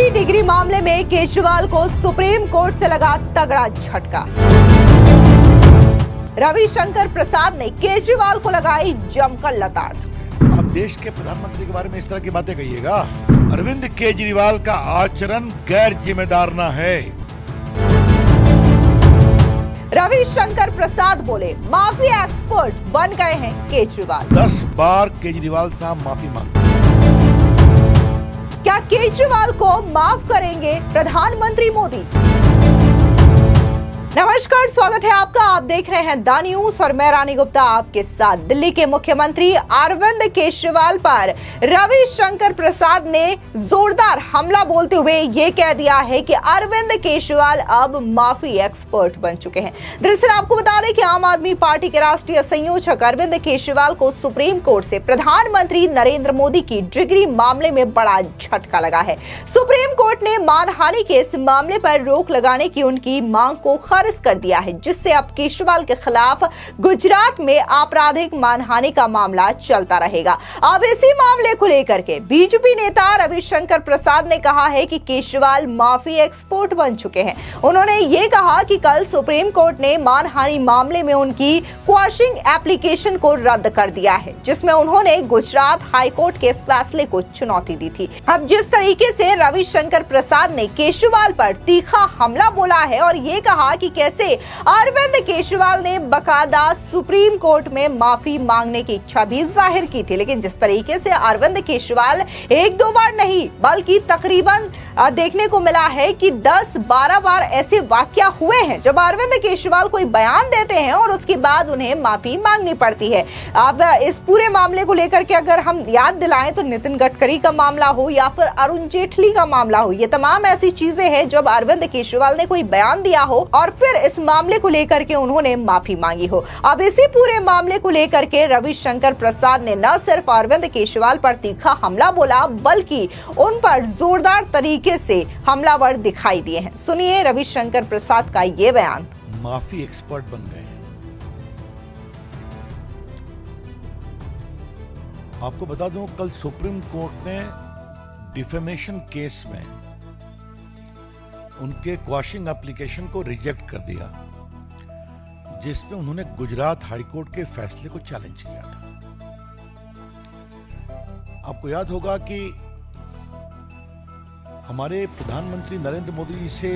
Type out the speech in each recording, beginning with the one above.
फर्जी डिग्री मामले में केजरीवाल को सुप्रीम कोर्ट से लगा तगड़ा झटका। रविशंकर प्रसाद ने केजरीवाल को लगाई जमकर लताड़। अब देश के प्रधानमंत्री के बारे में इस तरह की बातें कहिएगा। अरविंद केजरीवाल का आचरण गैर जिम्मेदार न है। रविशंकर प्रसाद बोले माफिया एक्सपर्ट बन गए हैं केजरीवाल। 10 बार केजरीवाल साहब माफी मांगते। क्या केजरीवाल को माफ करेंगे प्रधानमंत्री मोदी? नमस्कार, स्वागत है आपका। आप देख रहे हैं द न्यूज और मैं रानी गुप्ता आपके साथ। दिल्ली के मुख्यमंत्री अरविंद केजरीवाल पर रविशंकर प्रसाद ने जोरदार हमला बोलते हुए ये कह दिया है कि अरविंद केजरीवाल अब माफी एक्सपर्ट बन चुके हैं। दरअसल आपको बता दें कि आम आदमी पार्टी के राष्ट्रीय संयोजक अरविंद केजरीवाल को सुप्रीम कोर्ट से प्रधानमंत्री नरेंद्र मोदी की डिग्री मामले में बड़ा झटका लगा है। सुप्रीम कोर्ट ने मानहानि के इस मामले पर रोक लगाने की उनकी मांग को खारिज कर दिया है, जिससे अब केजरीवाल के खिलाफ गुजरात में आपराधिक मानहानि का मामला चलता रहेगा। अब इसी मामले को लेकर के बीजेपी नेता रविशंकर प्रसाद ने कहा है कि केजरीवाल माफी एक्सपर्ट बन चुके हैं। उन्होंने ये कहा कि कल सुप्रीम कोर्ट ने मानहानि मामले में उनकी क्वाशिंग एप्लीकेशन को रद्द कर दिया है, जिसमें उन्होंने गुजरात हाईकोर्ट के फैसले को चुनौती दी थी। अब जिस तरीके से रविशंकर प्रसाद ने केजरीवाल पर तीखा हमला बोला है और ये कहा कि कैसे अरविंद केजरीवाल ने बकायदा सुप्रीम कोर्ट में माफी मांगने की इच्छा भी जाहिर की थी, लेकिन जिस तरीके से अरविंद केजरीवाल एक दो बार नहीं बल्कि तकरीबन देखने को मिला है कि 10-12 बार ऐसे वाकया हुए हैं जब अरविंद केजरीवाल कोई बयान देते हैं और उसके बाद उन्हें माफी मांगनी पड़ती है। अब इस पूरे मामले को लेकर के अगर हम याद दिलाएं तो नितिन गडकरी का मामला हो या फिर अरुण जेटली का मामला हो, ये तमाम ऐसी चीजें हैं जब अरविंद केजरीवाल ने कोई बयान दिया हो और फिर इस मामले को लेकर के उन्होंने माफी मांगी हो। अब इसी पूरे मामले को लेकर के रविशंकर प्रसाद ने न सिर्फ अरविंद केजरीवाल पर तीखा हमला बोला बल्कि उन पर जोरदार तरीके से हमलावर दिखाई दिए हैं। सुनिए रविशंकर प्रसाद का ये बयान। माफी एक्सपर्ट बन गए। आपको बता दूं, कल सुप्रीम कोर्ट ने डिफेमेशन केस में उनके क्वाशिंग एप्लीकेशन को रिजेक्ट कर दिया, जिसमें उन्होंने गुजरात हाईकोर्ट के फैसले को चैलेंज किया था। आपको याद होगा कि हमारे प्रधानमंत्री नरेंद्र मोदी जी से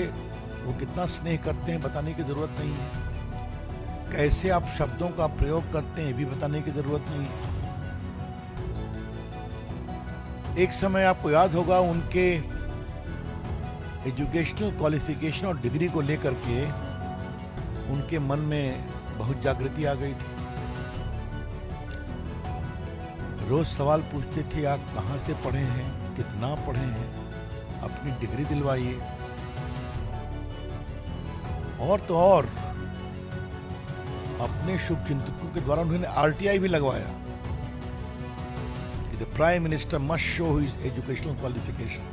वो कितना स्नेह करते हैं बताने की जरूरत नहीं है। कैसे आप शब्दों का प्रयोग करते हैं भी बताने की जरूरत नहीं है। एक समय आपको याद होगा उनके एजुकेशनल क्वालिफिकेशन और डिग्री को लेकर के उनके मन में बहुत जागृति आ गई थी। रोज सवाल पूछते थे, आप कहाँ से पढ़े हैं, कितना पढ़े हैं, अपनी डिग्री दिलवाइए। और तो और अपने शुभचिंतकों के द्वारा उन्होंने आरटीआई भी लगवाया। The prime minister must show his educational qualification.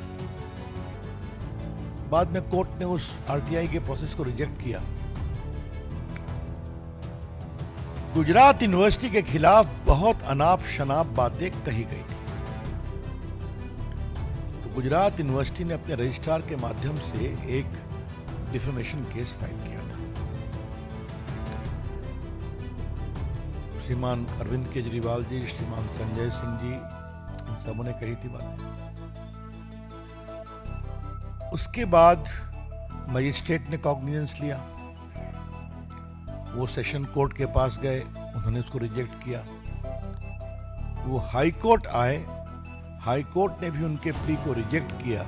बाद में कोर्ट ने उस आरटीआई के प्रोसेस को रिजेक्ट किया। गुजरात यूनिवर्सिटी के खिलाफ बहुत अनाप शनाप बातें कही गई थी, तो गुजरात यूनिवर्सिटी ने अपने रजिस्ट्रार के माध्यम से एक डिफेमेशन केस फाइल किया था। श्रीमान अरविंद केजरीवाल जी, श्रीमान संजय सिंह जी, इन सबों ने कही थी बातें। उसके बाद मजिस्ट्रेट ने कॉग्निजेंस लिया, वो सेशन कोर्ट के पास गए, उन्होंने उसको रिजेक्ट किया। वो हाई कोर्ट आए, हाई कोर्ट ने भी उनके प्ली को रिजेक्ट किया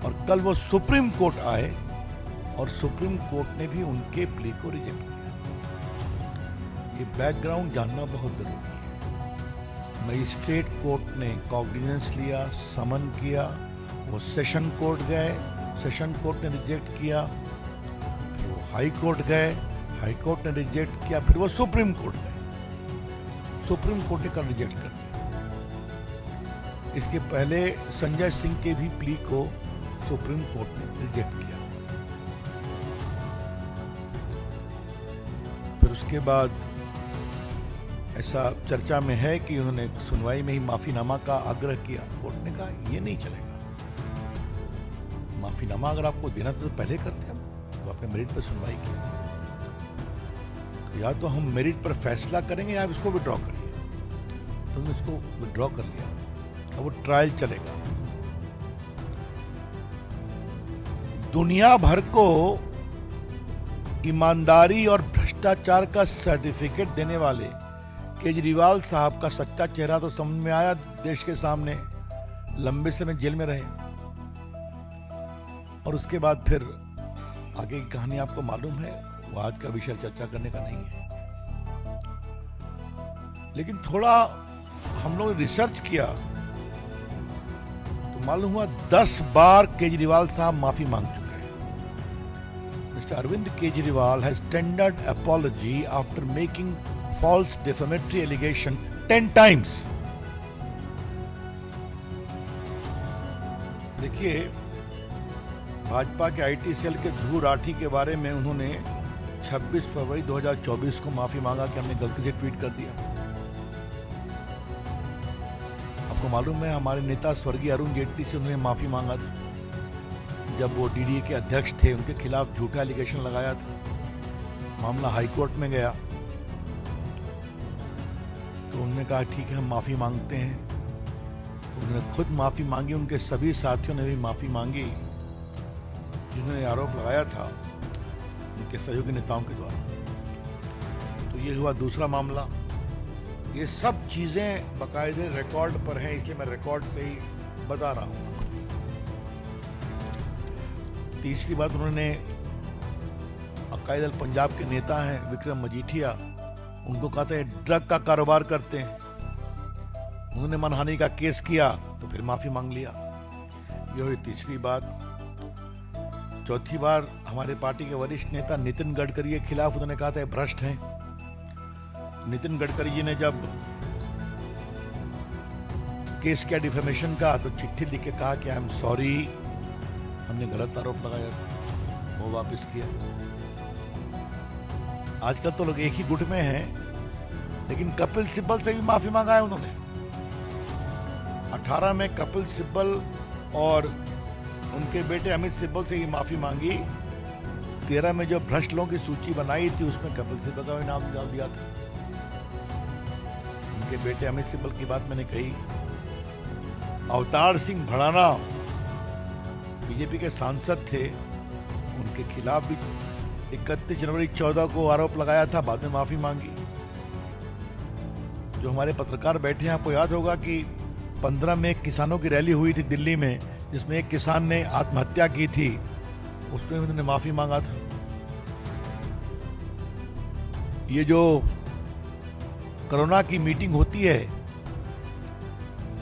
और कल वो सुप्रीम कोर्ट आए और सुप्रीम कोर्ट ने भी उनके प्ली को रिजेक्ट किया। ये बैकग्राउंड जानना बहुत जरूरी है। मजिस्ट्रेट कोर्ट ने कॉग्निजेंस लिया, समन किया, वो सेशन कोर्ट गए, सेशन कोर्ट ने रिजेक्ट किया, फिर वो हाई कोर्ट गए, हाई कोर्ट ने रिजेक्ट किया, फिर वो सुप्रीम कोर्ट गए, सुप्रीम कोर्ट ने कल रिजेक्ट कर दिया। इसके पहले संजय सिंह के भी प्ली को सुप्रीम कोर्ट ने रिजेक्ट किया। फिर उसके बाद ऐसा चर्चा में है कि उन्होंने सुनवाई में ही माफीनामा का आग्रह किया। कोर्ट ने कहा ये नहीं चलेगा, माफीनामा अगर आपको देना था तो पहले करते हम, तो आपने मेरिट पर सुनवाई की। तो या तो हम मेरिट पर फैसला करेंगे या आप इसको विड्रॉ करिए। तो हमने इसको विड्रॉ कर लिया, अब वो ट्रायल चलेगा। दुनिया भर को ईमानदारी और भ्रष्टाचार का सर्टिफिकेट देने वाले केजरीवाल साहब का सच्चा चेहरा तो समझ में आया देश के सामने। लंबे समय जेल में रहे और उसके बाद फिर आगे की कहानी आपको मालूम है, वो आज का विषय चर्चा करने का नहीं है। लेकिन थोड़ा हम लोग रिसर्च किया तो मालूम हुआ 10 बार केजरीवाल साहब माफी मांग चुके हैं। Mister Arvind Kejriwal has tendered apology after making false defamatory allegation 10 times. देखिए, भाजपा के आईटी सेल के ध्रुव राठी के बारे में उन्होंने 26 फरवरी 2024 को माफी मांगा कि हमने गलती से ट्वीट कर दिया। आपको मालूम है हमारे नेता स्वर्गीय अरुण जेटली से उन्होंने माफी मांगा था जब वो डीडीए के अध्यक्ष थे, उनके खिलाफ झूठा एलिगेशन लगाया था। मामला हाईकोर्ट में गया तो उन्होंने कहा ठीक है हम माफी मांगते हैं। तो उन्होंने खुद माफी मांगी, उनके सभी साथियों ने भी माफी मांगी जिन्होंने आरोप लगाया था उनके सहयोगी नेताओं के द्वारा। तो ये हुआ दूसरा मामला। ये सब चीजें बाकायदे रिकॉर्ड पर हैं, इसलिए मैं रिकॉर्ड से ही बता रहा हूं। तीसरी बात, उन्होंने अकाली दल पंजाब के नेता हैं विक्रम मजीठिया, उनको कहा था ड्रग का कारोबार करते हैं। उन्होंने मानहानि का केस किया तो फिर माफी मांग लिया। ये हुई तीसरी बात। चौथी बार हमारे पार्टी के वरिष्ठ नेता नितिन गडकरी के खिलाफ उन्होंने कहा था भ्रष्ट हैं। नितिन गडकरी जी ने जब केस किया डिफेमेशन का तो चिट्ठी लिख के कहा कि आई एम सॉरी, हमने गलत आरोप लगाया था, वो वापस किया। आजकल तो लोग एक ही गुट में हैं, लेकिन कपिल सिब्बल से भी माफी मांगा है उन्होंने। 18 में कपिल सिब्बल और उनके बेटे अमित सिब्बल से ही माफी मांगी। 13 में जो भ्रष्ट लोगों की सूची बनाई थी उसमें कपिल सिब्बल का भी नाम डाल दिया था। उनके बेटे अमित सिब्बल की बात मैंने कही। अवतार सिंह भड़ाना बीजेपी के सांसद थे, उनके खिलाफ भी 31 जनवरी 14 को आरोप लगाया था, बाद में माफी मांगी। जो हमारे पत्रकार बैठे हैं आपको याद होगा कि 15 में किसानों की रैली हुई थी दिल्ली में, जिसमें एक किसान ने आत्महत्या की थी, उसमें उन्होंने माफी मांगा था। ये जो कोरोना की मीटिंग होती है,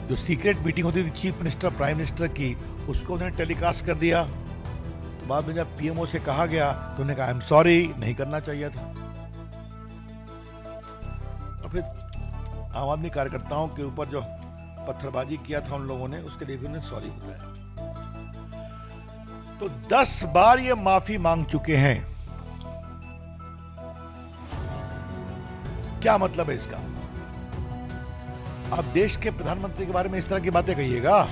जो सीक्रेट मीटिंग होती थी चीफ मिनिस्टर प्राइम मिनिस्टर की, उसको उन्होंने टेलीकास्ट कर दिया। तो बाद में जब पीएमओ से कहा गया तो उन्होंने कहा आई एम सॉरी, नहीं करना चाहिए था। और फिर आम आदमी कार्यकर्ताओं के ऊपर जो पत्थरबाजी किया था उन लोगों ने, उसके लिए भी उन्होंने सॉरी बताया। तो 10 बार ये माफी मांग चुके हैं। क्या मतलब है इसका? आप देश के प्रधानमंत्री के बारे में इस तरह की बातें कहिएगा?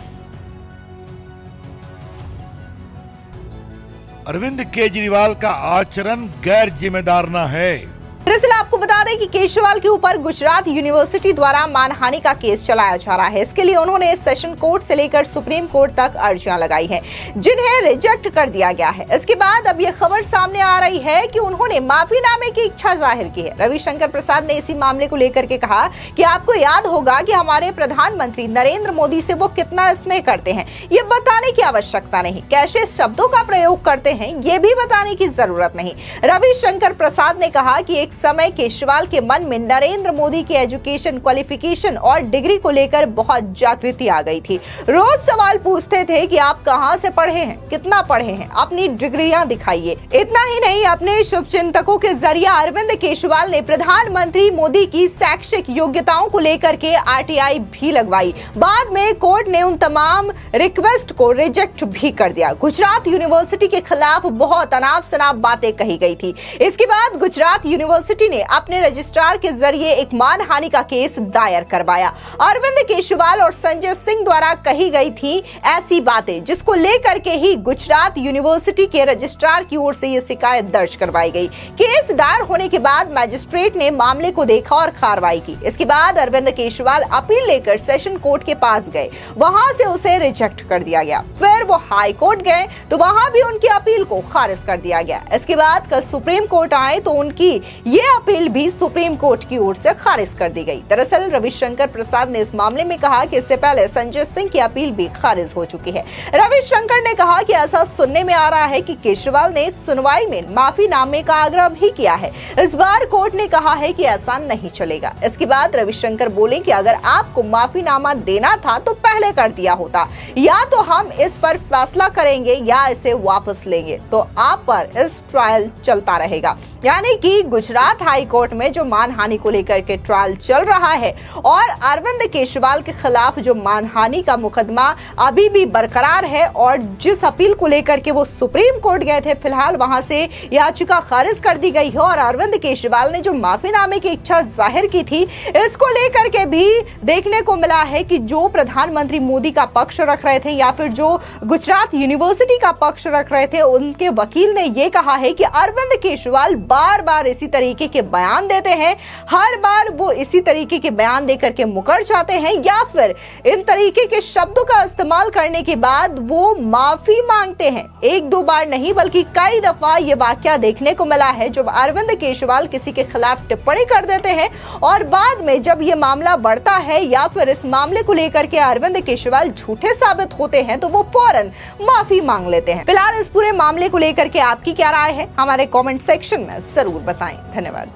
अरविंद केजरीवाल का आचरण गैर जिम्मेदार न है। दरअसल आपको बता दें कि केजरीवाल के ऊपर गुजरात यूनिवर्सिटी द्वारा मानहानि का केस चलाया जा रहा है। इसके लिए उन्होंने सेशन कोर्ट से लेकर सुप्रीम कोर्ट तक अर्जियां लगाई हैं, जिन्हें रिजेक्ट कर दिया गया है। इसके बाद अब यह खबर सामने आ रही है कि उन्होंने माफीनामे की इच्छा जाहिर की है। रविशंकर प्रसाद ने इसी मामले को लेकर के कहा कि आपको याद होगा कि हमारे प्रधानमंत्री नरेंद्र मोदी से वो कितना स्नेह करते हैं, ये बताने की आवश्यकता नहीं। कैसे शब्दों का प्रयोग करते हैं ये भी बताने की जरूरत नहीं। रविशंकर प्रसाद ने कहा कि एक समय केजरीवाल के मन में नरेंद्र मोदी की एजुकेशन, क्वालिफिकेशन और डिग्री को लेकर बहुत जागृति आ गई थी। रोज सवाल पूछते थे कि आप कहां से पढ़े हैं, कितना पढ़े हैं, अपनी डिग्रियां दिखाइए। इतना ही नहीं, अपने शुभचिंतकों के जरिए अरविंद केजरीवाल ने प्रधानमंत्री मोदी की शैक्षिक योग्यताओं को लेकर के आरटीआई भी लगवाई। बाद में कोर्ट ने उन तमाम रिक्वेस्ट को रिजेक्ट भी कर दिया। गुजरात यूनिवर्सिटी के खिलाफ बहुत अनाप शनाप बातें कही गई थी। इसके बाद गुजरात यूनिवर्सिटी यूनिवर्सिटी ने अपने रजिस्ट्रार के जरिए एक मानहानि का केस दायर करवाया। अरविंद केजरीवाल और संजय सिंह द्वारा कही गई थी ऐसी बातें जिसको लेकर के ही गुजरात यूनिवर्सिटी के रजिस्ट्रार की ओर से ये शिकायत दर्ज करवाई गई। केस दायर होने के बाद मजिस्ट्रेट ने मामले को देखा और कार्रवाई की। इसके बाद अरविंद केजरीवाल अपील लेकर सेशन कोर्ट के पास गए, वहां से उसे रिजेक्ट कर दिया गया। फिर वो हाई कोर्ट गए तो वहां भी उनकी अपील को खारिज कर दिया गया। इसके बाद कल सुप्रीम कोर्ट आए तो उनकी ये अपील भी सुप्रीम कोर्ट की ओर से खारिज कर दी गई। दरअसल रविशंकर प्रसाद ने इस मामले में कहा कि इससे पहले संजय सिंह की अपील भी खारिज हो चुकी है। रविशंकर ने कहा कि ऐसा सुनने में आ रहा है कि केजरीवाल ने सुनवाई में माफीनामे का आग्रह भी किया है। इस बार कोर्ट ने कहा है कि ऐसा नहीं चलेगा। इसके बाद रविशंकर बोले कि अगर आपको माफीनामा देना था तो पहले कर दिया होता, या तो हम इस पर फैसला करेंगे या इसे वापस लेंगे, तो आप पर इस ट्रायल चलता रहेगा। यानी कि गुजरात हाई कोर्ट में जो मानहानि को लेकर के ट्रायल चल रहा है और अरविंद केजरीवाल के खिलाफ जो मानहानि का मुकदमा अभी भी बरकरार है और जिस अपील को लेकर के वो सुप्रीम कोर्ट गए थे, फिलहाल वहां से याचिका खारिज कर दी गई है। और अरविंद केजरीवाल ने जो माफीनामे की इच्छा जाहिर की थी, इसको लेकर के भी देखने को मिला है कि जो प्रधानमंत्री मोदी का पक्ष रख रहे थे या फिर जो गुजरात यूनिवर्सिटी का पक्ष रख रहे थे, उनके वकील ने यह कहा है कि अरविंद केजरीवाल बार बार इसी तरीके के बयान देते हैं, हर बार वो इसी तरीके के बयान देकर के मुकर जाते हैं या फिर इन तरीके के शब्दों का इस्तेमाल करने के बाद वो माफी मांगते हैं। एक दो बार नहीं बल्कि कई दफा ये वाकया देखने को मिला है जब अरविंद केजरीवाल किसी के खिलाफ टिप्पणी कर देते हैं और बाद में जब ये मामला बढ़ता है या फिर इस मामले को लेकर के अरविंद केजरीवाल झूठे साबित होते हैं तो वो फौरन माफी मांग लेते हैं। फिलहाल इस पूरे मामले को लेकर के आपकी क्या राय है, हमारे कमेंट सेक्शन में जरूर बताएं। धन्यवाद।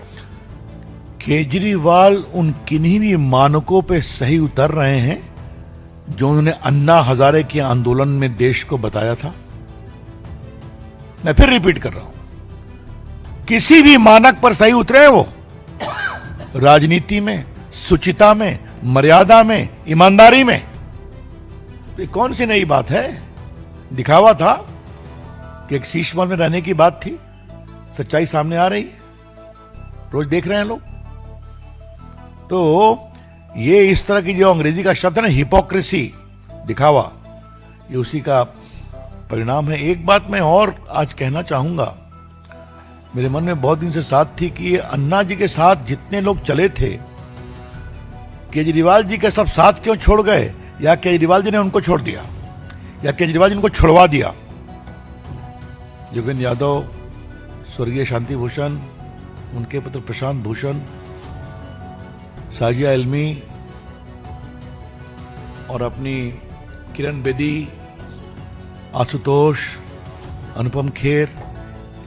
केजरीवाल उन किन्हीं भी मानकों पे सही उतर रहे हैं जो उन्होंने अन्ना हजारे के आंदोलन में देश को बताया था। मैं फिर रिपीट कर रहा हूं, किसी भी मानक पर सही उतरे हैं वो, राजनीति में, सुचिता में, मर्यादा में, ईमानदारी में। ये कौन सी नई बात है? दिखावा था कि एक शीश महल में रहने की बात थी, सच्चाई सामने आ रही है, रोज देख रहे हैं लोग। तो ये इस तरह की जो अंग्रेजी का शब्द है ना, हिपोक्रेसी, दिखावा, ये उसी का परिणाम है। एक बात मैं और आज कहना चाहूंगा, मेरे मन में बहुत दिन से साथ थी कि ये अन्ना जी के साथ जितने लोग चले थे, केजरीवाल जी के सब साथ क्यों छोड़ गए, या केजरीवाल जी ने उनको छोड़ दिया, या केजरीवाल जी ने उनको छोड़वा दिया। योगेंद्र यादव, स्वर्गीय शांति भूषण, उनके पुत्र प्रशांत भूषण, साजिया इल्मी और अपनी किरण बेदी, आशुतोष, अनुपम खेर,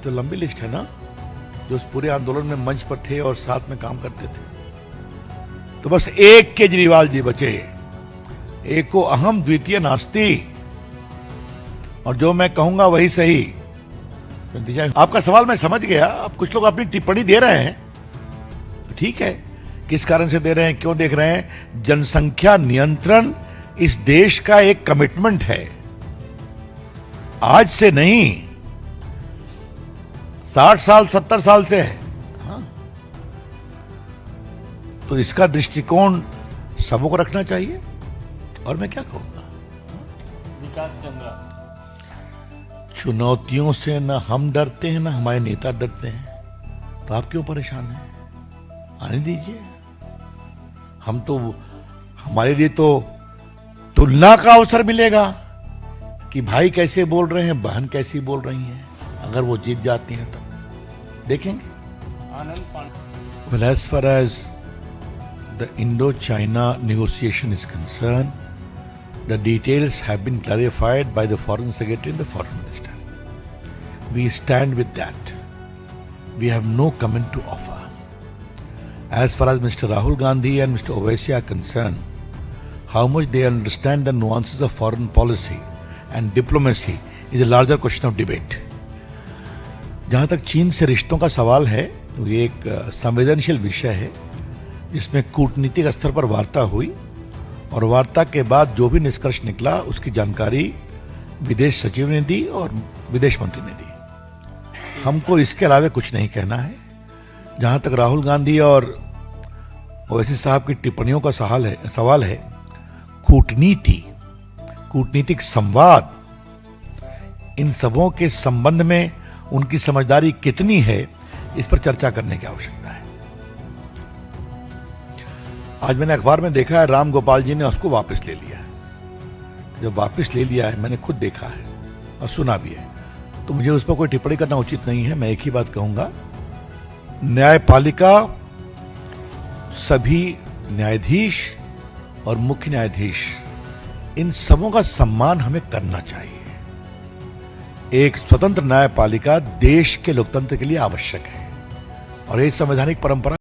तो लंबी लिस्ट है ना, जो उस पूरे आंदोलन में मंच पर थे और साथ में काम करते थे। तो बस एक केजरीवाल जी बचे, एको अहम द्वितीय नास्ति, और जो मैं कहूंगा वही सही। आपका सवाल मैं समझ गया। अब कुछ लोग अपनी टिप्पणी दे रहे हैं, तो ठीक है, किस कारण से दे रहे हैं, क्यों देख रहे हैं? जनसंख्या नियंत्रण इस देश का एक कमिटमेंट है, आज से नहीं, 60 साल 70 साल से है। हाँ? तो इसका दृष्टिकोण सबको रखना चाहिए। और मैं क्या कहूंगा, विकास चंद्रा, चुनौतियों से न हम डरते हैं न हमारे नेता डरते हैं, तो आप क्यों परेशान हैं? आने दीजिए। हम तो, हमारे लिए तो तुलना का अवसर मिलेगा कि भाई कैसे बोल रहे हैं, बहन कैसी बोल रही हैं। अगर वो जीत जाती हैं तो देखेंगे। आनंद Pandey. Well, as far as the Indo-China negotiation is concerned, the details have been clarified by the Foreign Secretary and the Foreign Minister. We stand with that. We have no comment to offer. As far as Mr. Rahul Gandhi and Mr. Owaisi are concerned, how much they understand the nuances of foreign policy and diplomacy is a larger question of debate. जहाँ तक चीन से रिश्तों का सवाल है, तो ये एक संवेदनशील विषय है जिसमें कूटनीतिक स्तर पर वार्ता हुई और वार्ता के बाद जो भी निष्कर्ष निकला उसकी जानकारी विदेश सचिव ने दी और विदेश मंत्री ने दी। हमको इसके अलावा कुछ नहीं कहना है, जहां तक राहुल गांधी और ओवैसी साहब की टिप्पणियों का सवाल है, कूटनीतिक संवाद, इन सबों के संबंध में उनकी समझदारी कितनी है, इस पर चर्चा करने की आवश्यकता है। आज मैंने अखबार में देखा है राम गोपाल जी ने उसको वापस ले लिया है। जब वापस ले लिया है, मैंने खुद देखा है और सुना भी है, तो मुझे उस पर कोई टिप्पणी करना उचित नहीं है। मैं एक ही बात कहूंगा, न्यायपालिका, सभी न्यायाधीश और मुख्य न्यायाधीश, इन सबों का सम्मान हमें करना चाहिए। एक स्वतंत्र न्यायपालिका देश के लोकतंत्र के लिए आवश्यक है और ये संवैधानिक परंपरा